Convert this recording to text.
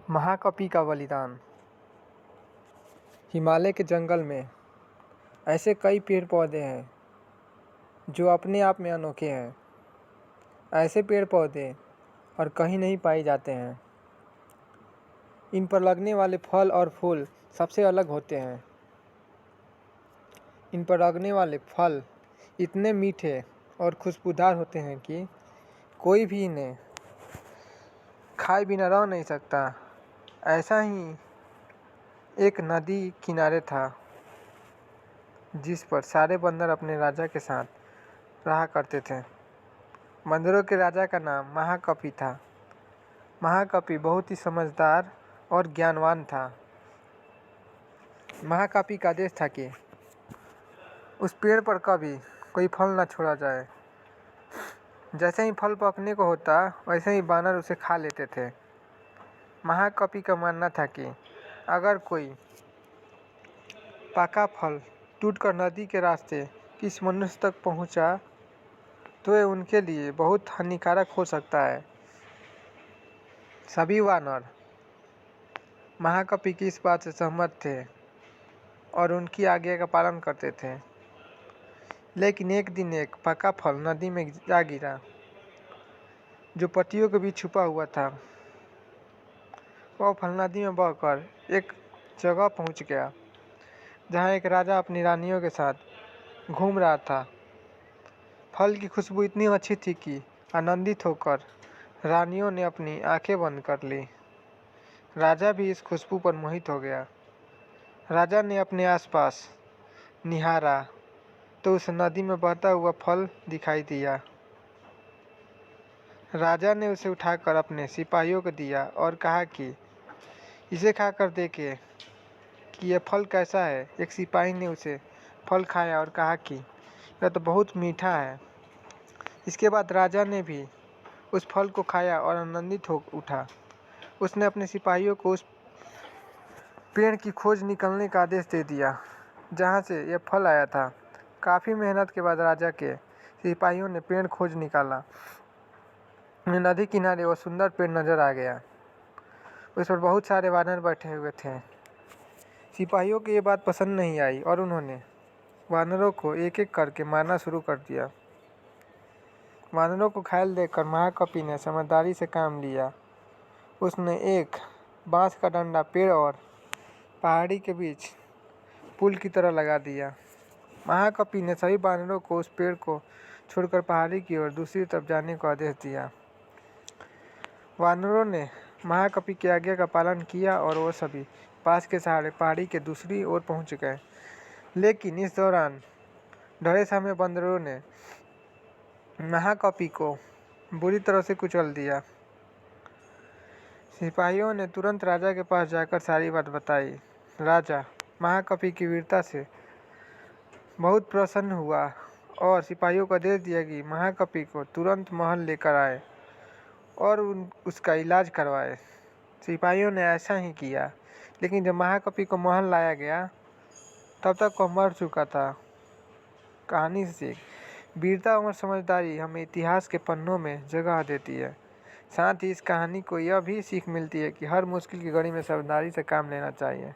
महाकपि का बलिदान। हिमालय के जंगल में ऐसे कई पेड़ पौधे हैं जो अपने आप में अनोखे हैं। ऐसे पेड़ पौधे और कहीं नहीं पाए जाते हैं। इन पर लगने वाले फल और फूल सबसे अलग होते हैं। इन पर लगने वाले फल इतने मीठे और खुशबूदार होते हैं कि कोई भी इन्हें खाए बिना रह नहीं सकता। ऐसा ही एक नदी किनारे था जिस पर सारे बंदर अपने राजा के साथ रहा करते थे। बंदरों के राजा का नाम महाकपि था। महाकपि बहुत ही समझदार और ज्ञानवान था। महाकपि का आदेश था कि उस पेड़ पर कभी कोई फल न छोड़ा जाए। जैसे ही फल पकने को होता वैसे ही बानर उसे खा लेते थे। महाकपि का मानना था कि अगर कोई पका फल टूटकर नदी के रास्ते किसी मनुष्य तक पहुंचा तो ये उनके लिए बहुत हानिकारक हो सकता है। सभी वानर महाकपि की इस बात से सहमत थे और उनकी आज्ञा का पालन करते थे। लेकिन एक दिन एक पका फल नदी में जा गिरा जो पत्तियों के बीच छुपा हुआ था। वह फल नदी में बहकर एक जगह पहुंच गया जहां एक राजा अपनी रानियों के साथ घूम रहा था। फल की खुशबू इतनी अच्छी थी कि आनंदित होकर रानियों ने अपनी आंखें बंद कर ली। राजा भी इस खुशबू पर मोहित हो गया। राजा ने अपने आसपास निहारा तो उस नदी में बहता हुआ फल दिखाई दिया। राजा ने उसे उठाकर अपने सिपाहियों को दिया और कहा कि इसे खाकर देखें कि यह फल कैसा है। एक सिपाही ने उसे फल खाया और कहा कि यह तो बहुत मीठा है। इसके बाद राजा ने भी उस फल को खाया और आनंदित हो उठा। उसने अपने सिपाहियों को उस पेड़ की खोज निकलने का आदेश दे दिया जहाँ से यह फल आया था। काफ़ी मेहनत के बाद राजा के सिपाहियों ने पेड़ खोज निकाला। नदी किनारे वह सुंदर पेड़ नजर आ गया। उस पर बहुत सारे वानर बैठे हुए थे। सिपाहियों को ये बात पसंद नहीं आई और उन्होंने वानरों को एक एक करके मारना शुरू कर दिया। वानरों को घायल देखकर महाकपि ने समझदारी से काम लिया। उसने एक बांस का डंडा पेड़ और पहाड़ी के बीच पुल की तरह लगा दिया। महाकपि ने सभी वानरों को उस पेड़ को छोड़कर पहाड़ी की ओर दूसरी तरफ जाने का आदेश दिया। वानरों ने महाकपि की आज्ञा का पालन किया और वो सभी पास के सहारे पहाड़ी के दूसरी ओर पहुंच गए। लेकिन इस दौरान डरे समय बंदरों ने महाकपि को बुरी तरह से कुचल दिया। सिपाहियों ने तुरंत राजा के पास जाकर सारी बात बताई। राजा महाकपि की वीरता से बहुत प्रसन्न हुआ और सिपाहियों को आदेश दिया कि महाकपि को तुरंत महल लेकर आए और उसका इलाज करवाए। सिपाहियों ने ऐसा ही किया। लेकिन जब महाकपि को महल लाया गया तब तक वह मर चुका था। कहानी से सीख, वीरता और समझदारी हमें इतिहास के पन्नों में जगह देती है। साथ ही इस कहानी को यह भी सीख मिलती है कि हर मुश्किल की घड़ी में समझदारी से काम लेना चाहिए।